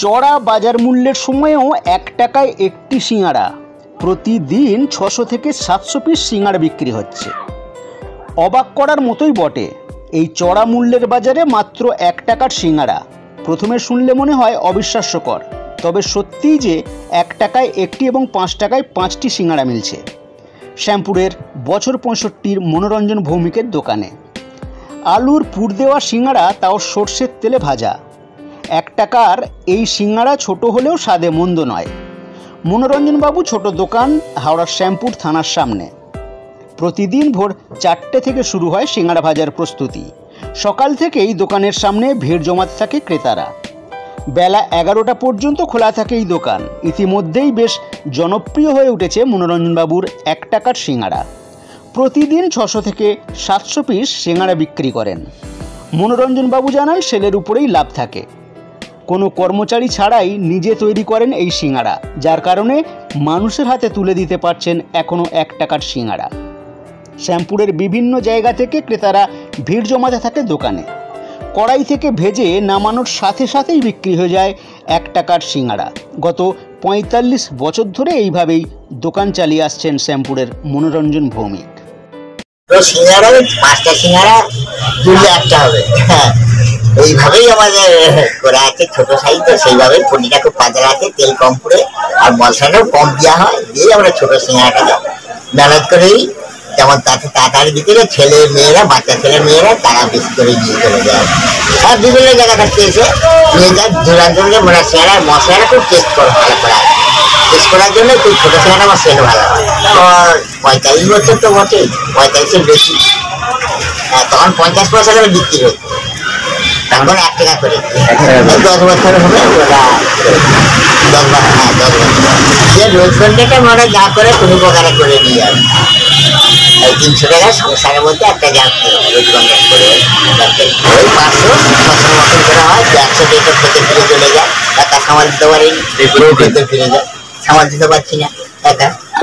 চড়া বাজার মূল্যের সময়েও 1 টাকায় একটি সিঙাড়া। প্রতিদিন 600 থেকে 700 পিস সিঙাড়া বিক্রি হচ্ছে। অবাক করার মতোই বটে, এই চড়া মূল্যের বাজারে মাত্র 1 টাকার সিঙাড়া। প্রথমে শুনলে মনে হয় অবিশ্বাস্যকর, তবে সত্যিই যে 1 টাকায় একটি এবং 5 টাকায় 5টি সিঙাড়া মিলছে শ্যামপুরের বছর 65 মনোরঞ্জন ভৌমিকের দোকানে। আলুর পুর দেওয়া সিঙাড়া, তাও সর্ষের তেলে ভাজা। 1 টাকার এই সিঙাড়া ছোট হলেও স্বাদে মন্দ নয়। মনোরঞ্জনবাবু ছোট দোকান, হাওড়ার শ্যামপুর থানার সামনে। প্রতিদিন ভোর 4টে থেকে শুরু হয় সিঙাড়া ভাজার প্রস্তুতি। সকাল থেকেই দোকানের সামনে ভিড় জমাতে থাকে ক্রেতারা। বেলা 11টা পর্যন্ত খোলা থাকে এই দোকান। ইতিমধ্যেই বেশ জনপ্রিয় হয়ে উঠেছে মনোরঞ্জনবাবুর 1 টাকার সিঙাড়া। প্রতিদিন 600 থেকে 700 পিস সিঙাড়া বিক্রি করেন। মনোরঞ্জনবাবু জানান, সেলের উপরেই লাভ থাকে। কোনো কর্মচারী ছাড়াই নিজে তৈরি করেন এই সিঙাড়া, যার কারণে মানুষের হাতে তুলে দিতে পারছেন এখনও 1 টাকার সিঙাড়া। শ্যামপুরের বিভিন্ন জায়গা থেকে ক্রেতারা ভিড় জমাতে থাকে দোকানে। কড়াই থেকে ভেজে নামানোর সাথে সাথেই বিক্রি হয়ে যায় 1 টাকার সিঙাড়া। গত 45 বছর ধরে এইভাবেই দোকান চালিয়ে আসছেন শ্যামপুরের মনোরঞ্জন ভৌমিক। সিঙাড়া 5টা সিঙাড়া দুলে একটা হবে, এইভাবেই আমাদের করা আছে। ছোট সাইজ তো, সেইভাবে পনিটা খুব পাতলা আছে, তেল কম পড়ে আর মশলাটাও কম দেওয়া হয়। দিয়ে আমরা ছোট সিঙাড়াটাকে মেহনত করেই, যেমন তাতে তাড়াতাড়ি ভিতরে ছেলে মেয়েরা, বাচ্চা ছেলে মেয়েরা তারা বেশি করে নিয়ে চলে যায়। আর বিভিন্ন জায়গা থাকতে এসে নিয়ে যায় দূরান্ত থেকে। মানে সিঙাড়ার মশলাটা খুব টেস্ট করে ভালো করা হয়। টেস্ট করার জন্য খুব ছোটো সিঙাড়া আমার সেল ভালো হয়। আর 45 বছর তো বটে, 45-এর বেশি। তখন 50 পয়সা করে বিক্রি হতো, তখন 1 টাকা করে। 10 বছর হবে ওরা, 10 বছর। যে রোজ সন্ধ্যেটা মনে যা করে কোনো প্রকারে করে নিয়ে যাবে। এই 300 টাকা সংসারের মধ্যে একটা যাচ্ছে রোজ সন্ধ্যা করে। ওই 500-600 মতন করে হয়। 100-150 খেতে ফিরে চলে যায়। টাকা সামাল দিতে পারেনি, ফিরে যায়। সামাল দিতে পারছি না টাকা।